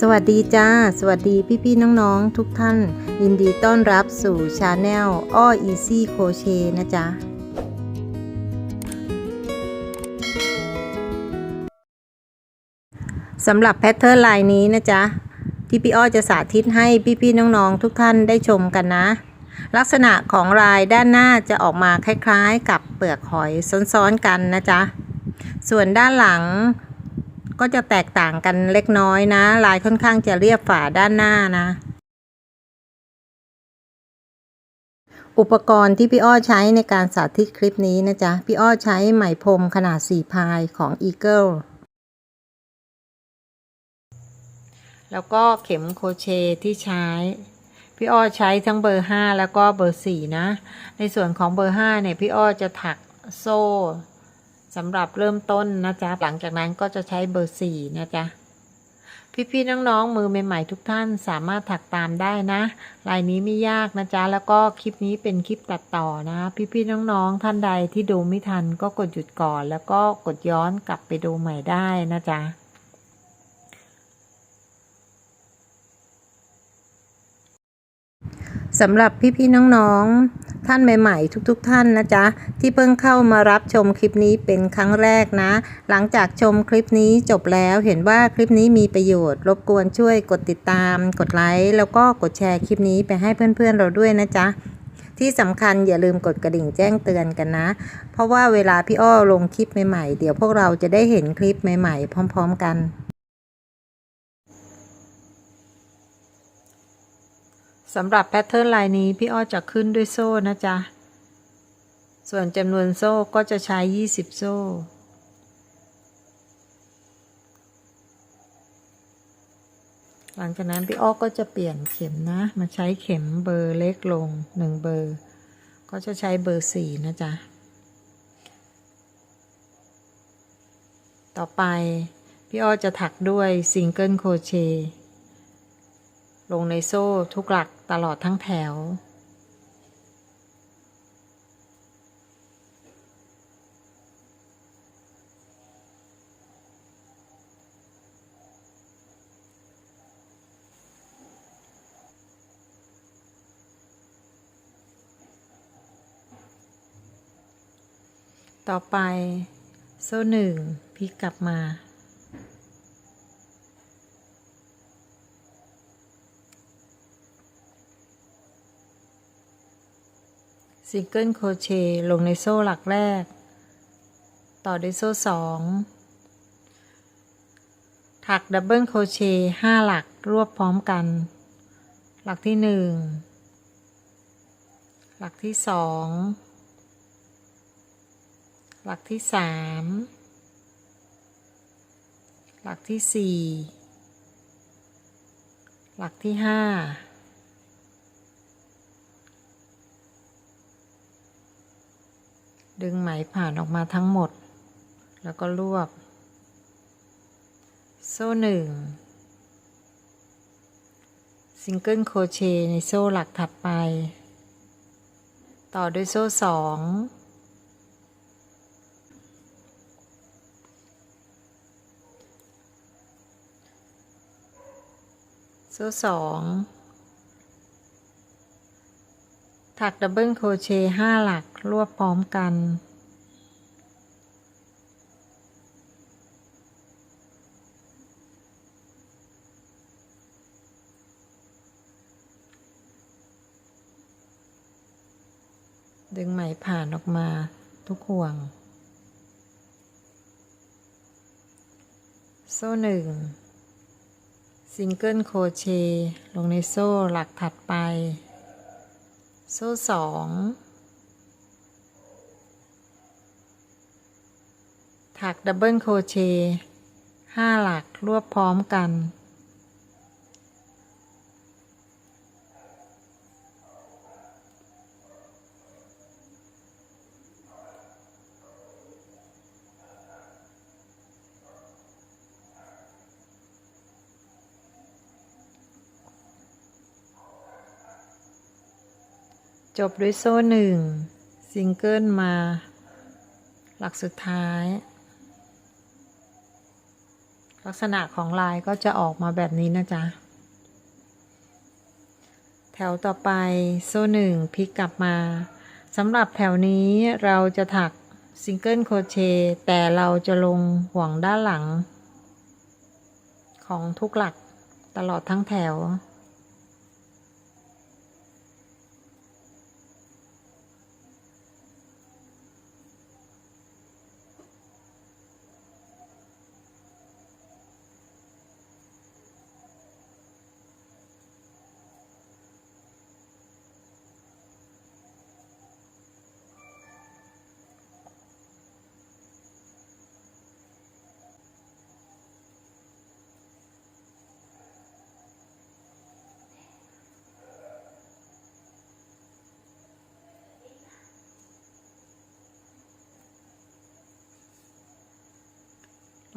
สวัสดีจ้าสวัสดีพี่ๆน้องๆทุกท่านยินดีต้อนรับสู่ชาแนลอ้ออีซี่โคเชนะจ๊ะสำหรับแพทเทิร์นลายนี้นะจ๊ะที่พี่อ้อจะสาธิตให้พี่ๆน้องๆทุกท่านได้ชมกันนะลักษณะของลายด้านหน้าจะออกมาคล้ายๆกับเปลือกหอยซ้อนๆกันนะจ๊ะส่วนด้านหลังก็จะแตกต่างกันเล็กน้อยนะลายค่อนข้างจะเรียบฝ่าด้านหน้านะอุปกรณ์ที่พี่อ้อใช้ในการสาธิตคลิปนี้นะจ๊ะพี่อ้อใช้ไหมพรมขนาด4 พายของ Eagle แล้วก็เข็มโครเชต์ที่ใช้พี่อ้อใช้ทั้งเบอร์5แล้วก็เบอร์4นะในส่วนของเบอร์5เนี่ยพี่อ้อจะถักโซ่สำหรับเริ่มต้นนะจ๊ะหลังจากนั้นก็จะใช้เบอร์4นะจ๊ะพี่ๆน้องๆมือใหม่ๆทุกท่านสามารถถักตามได้นะลายนี้ไม่ยากนะจ๊ะแล้วก็คลิปนี้เป็นคลิปตัดต่อนะพี่ๆน้องๆท่านใดที่ดูไม่ทันก็กดหยุดก่อนแล้วก็กดย้อนกลับไปดูใหม่ได้นะจ๊ะสำหรับพี่ๆน้องๆท่านใหม่ๆทุกๆท่านนะจ๊ะที่เพิ่งเข้ามารับชมคลิปนี้เป็นครั้งแรกนะหลังจากชมคลิปนี้จบแล้วเห็นว่าคลิปนี้มีประโยชน์รบกวนช่วยกดติดตามกดไลค์แล้วก็กดแชร์คลิปนี้ไปให้เพื่อนๆเราด้วยนะจ๊ะที่สำคัญอย่าลืมกดกระดิ่งแจ้งเตือนกันนะเพราะว่าเวลาพี่อ้อลงคลิปใหม่ๆเดี๋ยวพวกเราจะได้เห็นคลิปใหม่ๆพร้อมๆกันสำหรับแพทเทิร์นลายนี้พี่อ้อจะขึ้นด้วยโซ่นะจ๊ะส่วนจำนวนโซ่ก็จะใช้20 โซ่หลังจากนั้นพี่อ้อก็จะเปลี่ยนเข็มนะมาใช้เข็มเบอร์เล็กลง1 เบอร์ก็จะใช้เบอร์4นะจ๊ะต่อไปพี่อ้อจะถักด้วยซิงเกิลโครเชต์ลงในโซ่ทุกหลักตลอดทั้งแถวต่อไปโซ่1พลิกกลับมาซิงเกิลโครเชต์ลงในโซ่หลักแรกต่อด้วยโซ่2ถักดับเบิลโครเชต์5 หลักรวบพร้อมกันหลักที่1หลักที่2หลักที่3หลักที่4หลักที่5ดึงไหมผ่านออกมาทั้งหมดแล้วก็รวบโซ่1ซิงเกิลโครเชต์ในโซ่หลักถัดไปต่อด้วยโซ่2โซ่2ถักดับเบิลโครเชต์5 หลักรวบพร้อมกันดึงไหมผ่านออกมาทุกห่วงโซ่1ซิงเกิลโครเชต์ลงในโซ่หลักถัดไปโซ่2ถักดับเบิลโครเชต์5 หลักรวบพร้อมกันจบด้วยโซ่1ซิงเกิลมาหลักสุดท้าย ลักษณะของลายก็จะออกมาแบบนี้นะจ๊ะแถวต่อไปโซ่หนึ่งพลิกกลับมาสำหรับแถวนี้เราจะถักซิงเกิลโครเชต์แต่เราจะลงห่วงด้านหลังของทุกหลักตลอดทั้งแถว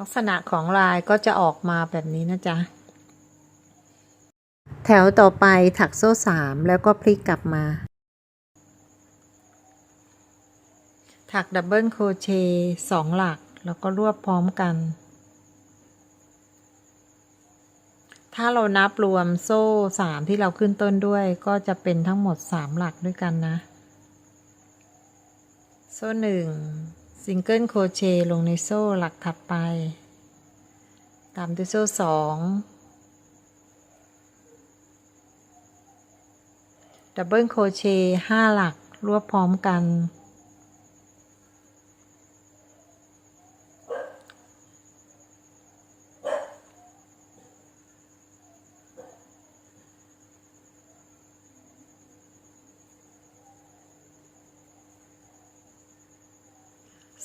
ลักษณะของลายก็จะออกมาแบบนี้นะจ๊ะแถวต่อไปถักโซ่3แล้วก็พลิกกลับมาถักดับเบิลโครเชต์2หลักแล้วก็รวบพร้อมกันถ้าเรานับรวมโซ่3ที่เราขึ้นต้นด้วยก็จะเป็นทั้งหมด3หลักด้วยกันนะโซ่1ซิงเกิลโครเชต์ลงในโซ่หลักถัดไปตามด้วยโซ่2ดับเบิลโครเชต์5หลักรวบพร้อมกัน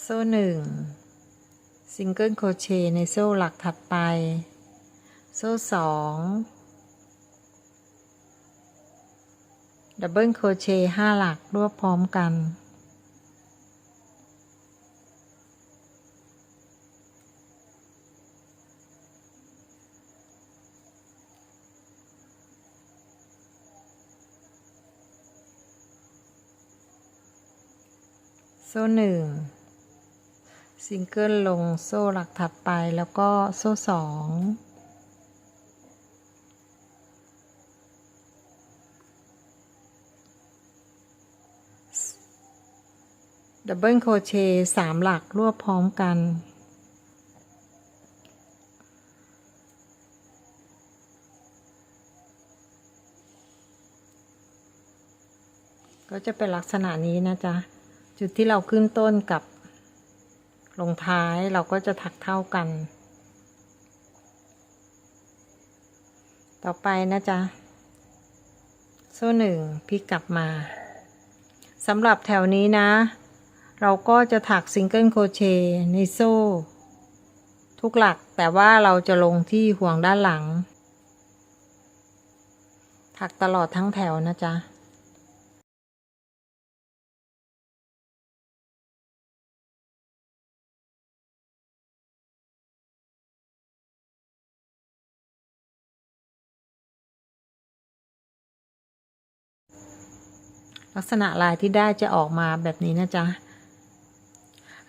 โซ่1ซิงเกิลโครเชต์ในโซ่หลักถัดไปโซ่2ดับเบิลโครเชต์5หลักรวบพร้อมกันโซ่1ซิงเกิลลงโซ่หลักถัดไปแล้วก็โซ่2ดับเบิลโครเชต์3หลักรวบพร้อมกันก็จะเป็นลักษณะนี้นะจ๊ะจุดที่เราขึ้นต้นกับลงท้ายเราก็จะถักเท่ากันต่อไปนะจ๊ะโซ่1พลิกกลับมาสำหรับแถวนี้นะเราก็จะถักซิงเกิลโครเชต์ในโซ่ทุกหลักแต่ว่าเราจะลงที่ห่วงด้านหลังถักตลอดทั้งแถวนะจ๊ะลักษณะลายที่ได้จะออกมาแบบนี้นะจ๊ะ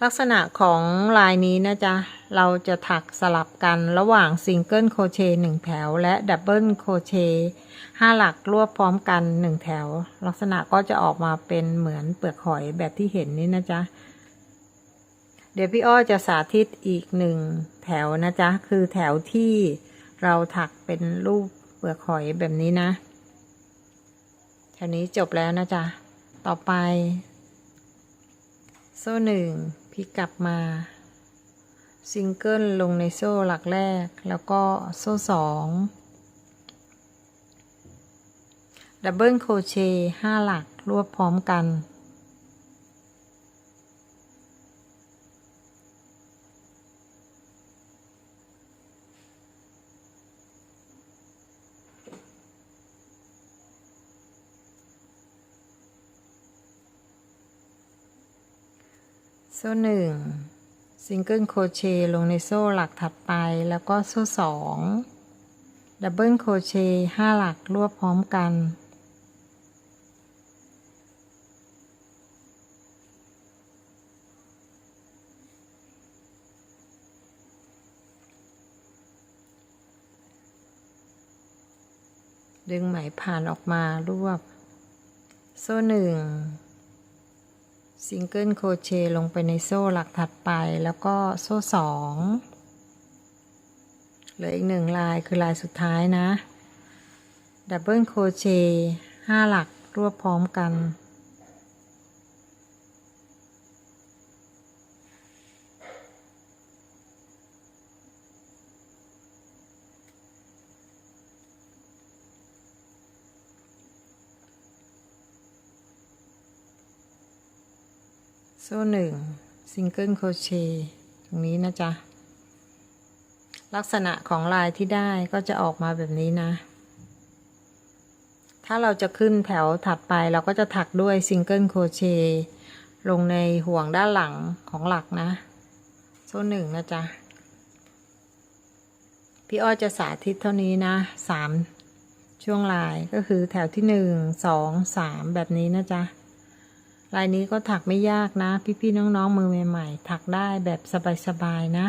ลักษณะของลายนี้นะจ๊ะเราจะถักสลับกันระหว่างซิงเกิลโครเชต์1แถวและดับเบิลโครเชต์5หลักรวบพร้อมกัน1แถวลักษณะก็จะออกมาเป็นเหมือนเปลือกหอยแบบที่เห็นนี้นะจ๊ะเดี๋ยวพี่อ้อจะสาธิตอีก1แถวนะจ๊ะคือแถวที่เราถักเป็นรูปเปลือกหอยแบบนี้นะแถวนี้จบแล้วนะจ๊ะต่อไปโซ่1พลิกกลับมาซิงเกิลลงในโซ่หลักแรกแล้วก็โซ่2ดับเบิลโครเชต์5หลักรวบพร้อมกันโซ่1ซิงเกิลโครเชต์ลงในโซ่หลักถัดไปแล้วก็โซ่2ดับเบิลโครเชต์5หลักรวบพร้อมกัน ดึงไหมผ่านออกมารวบโซ่1ซิงเกิลโครเชต์ลงไปในโซ่หลักถัดไปแล้วก็โซ่2เหลืออีก1ลายคือลายสุดท้ายนะดับเบิลโครเชต์5หลักรวบพร้อมกันโซ่1ซิงเกิลโครเชต์ตรงนี้นะจ๊ะลักษณะของลายที่ได้ก็จะออกมาแบบนี้นะถ้าเราจะขึ้นแถวถัดไปเราก็จะถักด้วยซิงเกิลโครเชต์ลงในห่วงด้านหลังของหลักนะโซ่1นะจ๊ะพี่อ้อจะสาธิตเท่านี้นะ3ช่วงลายก็คือแถวที่1 2 3แบบนี้นะจ๊ะลายนี้ก็ถักไม่ยากนะพี่ๆน้องๆมือใหม่ๆถักได้แบบสบายๆนะ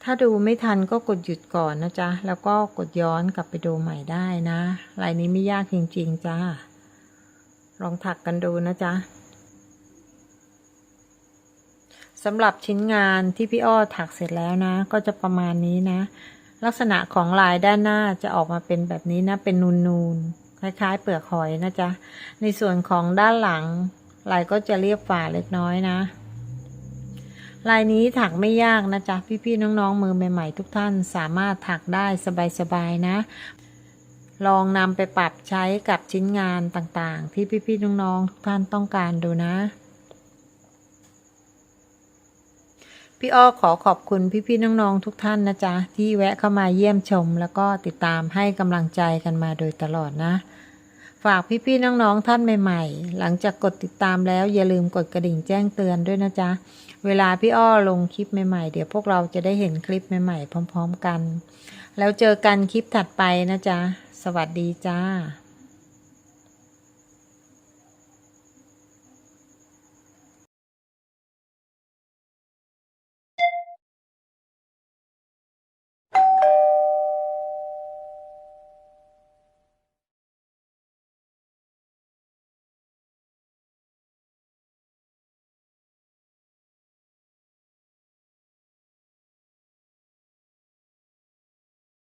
ถ้าดูไม่ทันก็กดหยุดก่อนนะจ๊ะแล้วก็กดย้อนกลับไปดูใหม่ได้นะลายนี้ไม่ยากจริงๆจ้าลองถักกันดูนะจ๊ะสำหรับชิ้นงานที่พี่อ้อถักเสร็จแล้วนะก็จะประมาณนี้นะลักษณะของลายด้านหน้าจะออกมาเป็นแบบนี้นะเป็นนูนๆคล้ายๆเปลือกหอยนะจ๊ะในส่วนของด้านหลังลายก็จะเรียบฝ่าเล็กน้อยนะลายนี้ถักไม่ยากนะจ๊ะพี่ๆน้องๆมือใหม่ๆทุกท่านสามารถถักได้สบายๆนะลองนำไปปรับใช้กับชิ้นงานต่างๆที่พี่ๆน้องๆทุกท่านต้องการดูนะพี่อ้อขอขอบคุณพี่ๆน้องๆทุกท่านนะจ๊ะที่แวะเข้ามาเยี่ยมชมแล้วก็ติดตามให้กำลังใจกันมาโดยตลอดนะฝากพี่ๆน้องๆท่านใหม่ๆหลังจากกดติดตามแล้วอย่าลืมกดกระดิ่งแจ้งเตือนด้วยนะจ๊ะเวลาพี่อ้อลงคลิปใหม่ๆเดี๋ยวพวกเราจะได้เห็นคลิปใหม่ๆพร้อมๆกันแล้วเจอกันคลิปถัดไปนะจ๊ะสวัสดีจ้า